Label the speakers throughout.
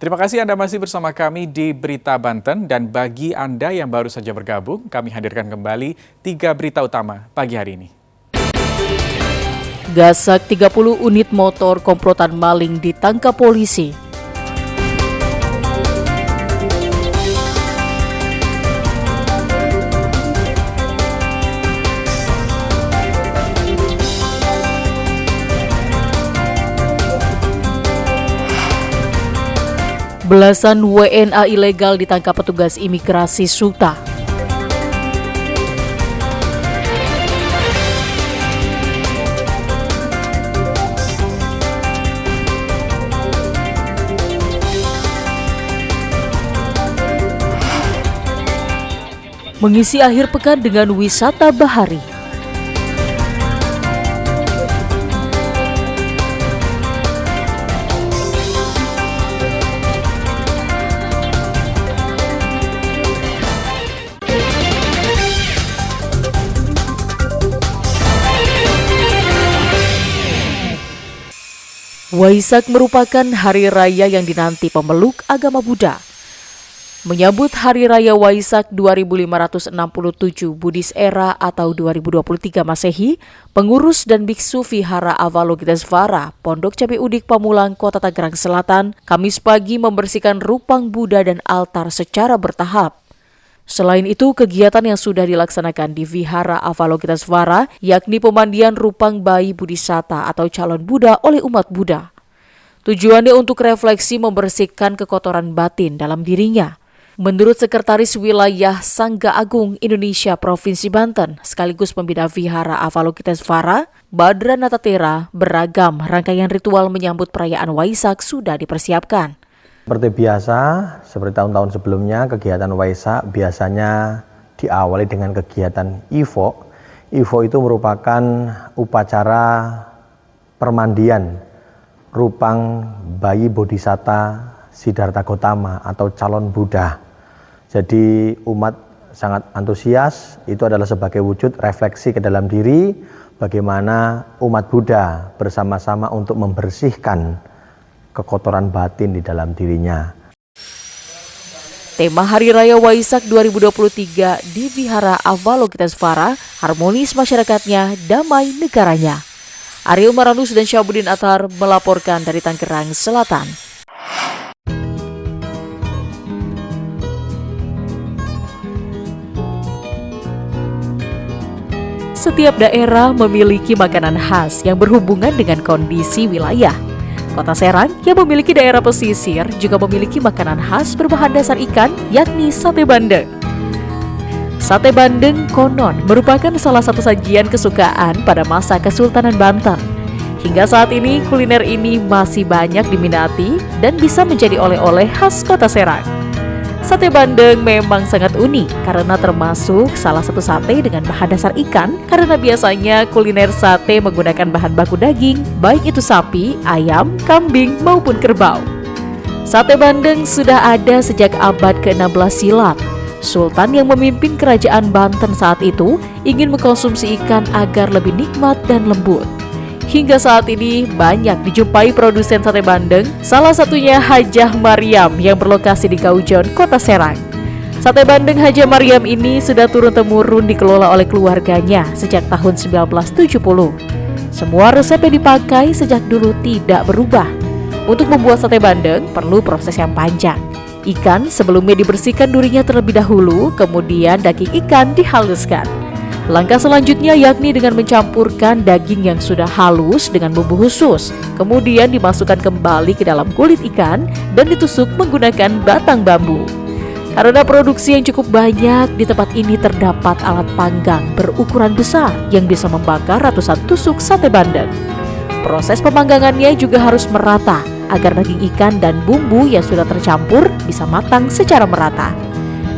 Speaker 1: Terima kasih Anda masih bersama kami di Berita Banten, dan bagi Anda yang baru saja bergabung, kami hadirkan kembali 3 berita utama pagi hari ini.
Speaker 2: Gasak 30 unit motor komplotan maling ditangkap polisi. Belasan WNA ilegal ditangkap petugas imigrasi Suta. Mengisi akhir pekan dengan wisata bahari. Waisak merupakan hari raya yang dinanti pemeluk agama Buddha. Menyambut Hari Raya Waisak 2567 Buddhis Era atau 2023 Masehi, pengurus dan biksu Vihara Avalokitesvara, Pondok Cabe Udik Pamulang, Kota Tangerang Selatan, Kamis pagi membersihkan rupang Buddha dan altar secara bertahap. Selain itu, kegiatan yang sudah dilaksanakan di Vihara Avalokitesvara, yakni pemandian rupang bayi Bodhisatta atau calon Buddha oleh umat Buddha. Tujuannya untuk refleksi membersihkan kekotoran batin dalam dirinya. Menurut Sekretaris Wilayah Sangga Agung Indonesia Provinsi Banten, sekaligus pembina Vihara Avalokitesvara, Badra Natatera, beragam rangkaian ritual menyambut perayaan Waisak sudah dipersiapkan.
Speaker 3: Seperti biasa, seperti tahun-tahun sebelumnya, kegiatan Waisak biasanya diawali dengan kegiatan Ivo. Ivo itu merupakan upacara permandian rupang bayi Bodhisatta Siddhartha Gautama atau calon Buddha. Jadi umat sangat antusias, itu adalah sebagai wujud refleksi ke dalam diri bagaimana umat Buddha bersama-sama untuk membersihkan kekotoran batin di dalam dirinya.
Speaker 2: Tema Hari Raya Waisak 2023 di Vihara Avalokitesvara, harmonis masyarakatnya, damai negaranya. Ariel Maranus dan Syabudin Athar melaporkan dari Tangerang Selatan. Setiap daerah memiliki makanan khas yang berhubungan dengan kondisi wilayah. Kota Serang yang memiliki daerah pesisir juga memiliki makanan khas berbahan dasar ikan, yakni sate bandeng. Sate bandeng konon merupakan salah satu sajian kesukaan pada masa Kesultanan Banten. Hingga saat ini kuliner ini masih banyak diminati dan bisa menjadi oleh-oleh khas Kota Serang. Sate bandeng memang sangat unik karena termasuk salah satu sate dengan bahan dasar ikan, karena biasanya kuliner sate menggunakan bahan baku daging, baik itu sapi, ayam, kambing maupun kerbau. Sate bandeng sudah ada sejak abad ke-16 silam. Sultan yang memimpin kerajaan Banten saat itu ingin mengkonsumsi ikan agar lebih nikmat dan lembut. Hingga saat ini banyak dijumpai produsen sate bandeng, salah satunya Hajah Maryam yang berlokasi di Kaujon, Kota Serang. Sate bandeng Hajah Maryam ini sudah turun-temurun dikelola oleh keluarganya sejak tahun 1970. Semua resep yang dipakai sejak dulu tidak berubah. Untuk membuat sate bandeng perlu proses yang panjang. Ikan sebelumnya dibersihkan durinya terlebih dahulu, kemudian daging ikan dihaluskan. Langkah selanjutnya yakni dengan mencampurkan daging yang sudah halus dengan bumbu khusus. Kemudian dimasukkan kembali ke dalam kulit ikan dan ditusuk menggunakan batang bambu. Karena produksi yang cukup banyak, di tempat ini terdapat alat panggang berukuran besar yang bisa membakar ratusan tusuk sate bandeng. Proses pemanggangannya juga harus merata agar daging ikan dan bumbu yang sudah tercampur bisa matang secara merata.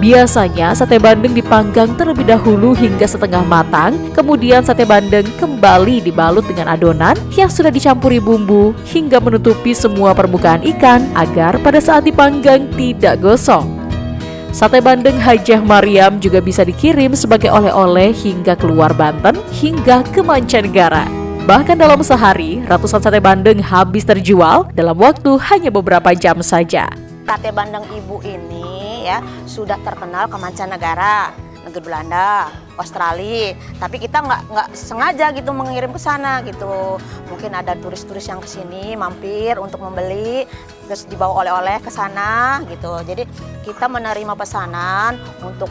Speaker 2: Biasanya sate bandeng dipanggang terlebih dahulu hingga setengah matang, kemudian sate bandeng kembali dibalut dengan adonan yang sudah dicampuri bumbu hingga menutupi semua permukaan ikan agar pada saat dipanggang tidak gosong. Sate bandeng Hajah Maryam juga bisa dikirim sebagai oleh-oleh hingga keluar Banten hingga ke mancanegara. Bahkan dalam sehari, ratusan sate bandeng habis terjual dalam waktu hanya beberapa jam saja.
Speaker 4: Sate bandeng ibu ini ya sudah terkenal ke mancanegara, negeri Belanda, Australia. Tapi kita nggak sengaja gitu mengirim ke sana gitu. Mungkin ada turis-turis yang kesini mampir untuk membeli, terus dibawa oleh-oleh ke sana gitu. Jadi kita menerima pesanan untuk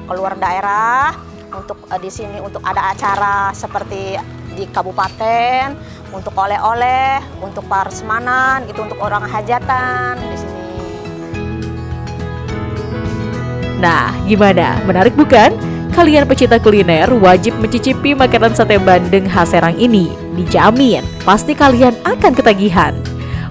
Speaker 4: keluar daerah, untuk di sini untuk ada acara seperti di kabupaten, untuk oleh-oleh, untuk parsemanan gitu, untuk orang hajatan di sini.
Speaker 2: Nah, gimana? Menarik bukan? Kalian pecinta kuliner wajib mencicipi makanan sate bandeng khas Serang ini. Dijamin, pasti kalian akan ketagihan.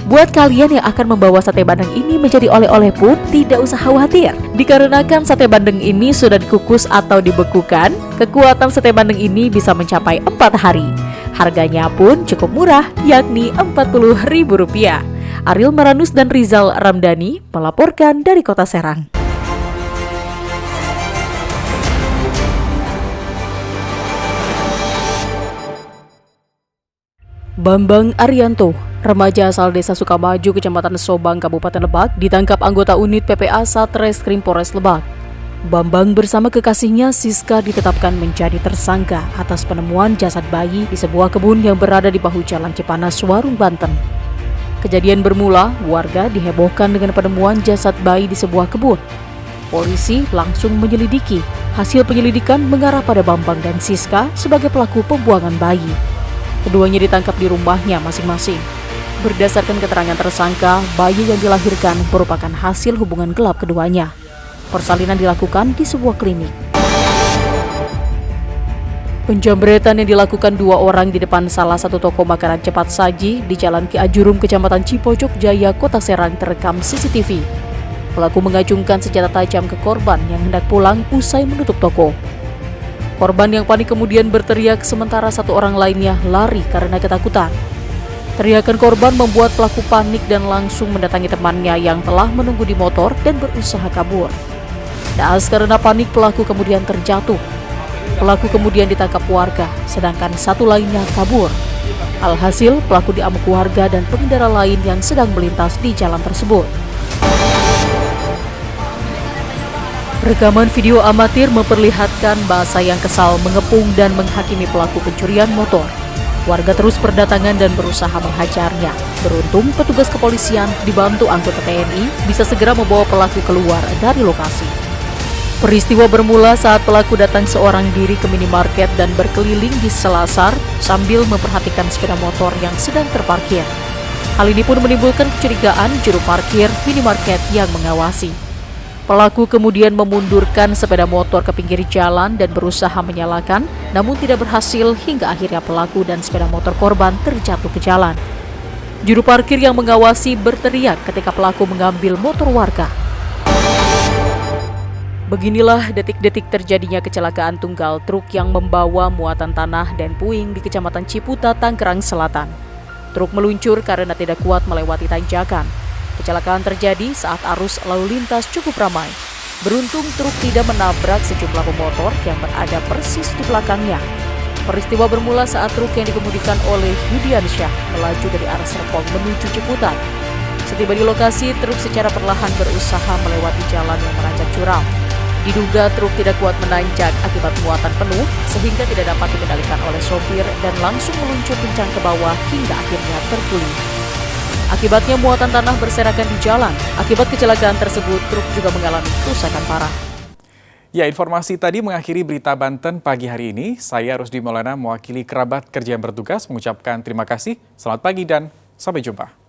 Speaker 2: Buat kalian yang akan membawa sate bandeng ini menjadi oleh-oleh pun tidak usah khawatir. Dikarenakan sate bandeng ini sudah dikukus atau dibekukan, kekuatan sate bandeng ini bisa mencapai 4 hari. Harganya pun cukup murah, yakni Rp40.000. Ariel Maranus dan Rizal Ramdhani melaporkan dari Kota Serang. Bambang Arianto, remaja asal Desa Sukamaju, Kecamatan Sobang, Kabupaten Lebak, ditangkap anggota unit PPA Satreskrim Polres Lebak. Bambang bersama kekasihnya Siska ditetapkan menjadi tersangka atas penemuan jasad bayi di sebuah kebun yang berada di bahu Jalan Cipanas, Warung, Banten. Kejadian bermula, warga dihebohkan dengan penemuan jasad bayi di sebuah kebun. Polisi langsung menyelidiki. Hasil penyelidikan mengarah pada Bambang dan Siska sebagai pelaku pembuangan bayi. Keduanya ditangkap di rumahnya masing-masing. Berdasarkan keterangan tersangka, bayi yang dilahirkan merupakan hasil hubungan gelap keduanya. Persalinan dilakukan di sebuah klinik. Penjambretan yang dilakukan 2 orang di depan salah satu toko makanan cepat saji di Jalan Ki Ajurum, Kecamatan Cipojok Jaya, Kota Serang terekam CCTV. Pelaku mengacungkan senjata tajam ke korban yang hendak pulang usai menutup toko. Korban yang panik kemudian berteriak, sementara 1 orang lainnya lari karena ketakutan. Teriakan korban membuat pelaku panik dan langsung mendatangi temannya yang telah menunggu di motor dan berusaha kabur. Naas karena panik, pelaku kemudian terjatuh. Pelaku kemudian ditangkap warga, sedangkan 1 lainnya kabur. Alhasil, pelaku diamuk warga dan pengendara lain yang sedang melintas di jalan tersebut. Rekaman video amatir memperlihatkan bahasa yang kesal mengepung dan menghakimi pelaku pencurian motor. Warga terus berdatangan dan berusaha menghajarnya. Beruntung, petugas kepolisian dibantu anggota TNI bisa segera membawa pelaku keluar dari lokasi. Peristiwa bermula saat pelaku datang seorang diri ke minimarket dan berkeliling di selasar sambil memperhatikan sepeda motor yang sedang terparkir. Hal ini pun menimbulkan kecurigaan juru parkir minimarket yang mengawasi. Pelaku kemudian memundurkan sepeda motor ke pinggir jalan dan berusaha menyalakan, namun tidak berhasil hingga akhirnya pelaku dan sepeda motor korban terjatuh ke jalan. Juru parkir yang mengawasi berteriak ketika pelaku mengambil motor warga. Beginilah detik-detik terjadinya kecelakaan tunggal truk yang membawa muatan tanah dan puing di Kecamatan Ciputa, Tangerang Selatan. Truk meluncur karena tidak kuat melewati tanjakan. Kecelakaan terjadi saat arus lalu lintas cukup ramai. Beruntung truk tidak menabrak sejumlah pemotor yang berada persis di belakangnya. Peristiwa bermula saat truk yang dikemudikan oleh Yudiansyah melaju dari arah Serpong menuju Ciputat. Setiba di lokasi, truk secara perlahan berusaha melewati jalan yang menanjak curam. Diduga truk tidak kuat menanjak akibat muatan penuh sehingga tidak dapat dikendalikan oleh sopir dan langsung meluncur kencang ke bawah hingga akhirnya terguling. Akibatnya muatan tanah berserakan di jalan. Akibat kecelakaan tersebut, truk juga mengalami kerusakan parah.
Speaker 1: Ya, informasi tadi mengakhiri berita Banten pagi hari ini. Saya Rusdi Maulana mewakili kerabat kerja yang bertugas mengucapkan terima kasih. Selamat pagi dan sampai jumpa.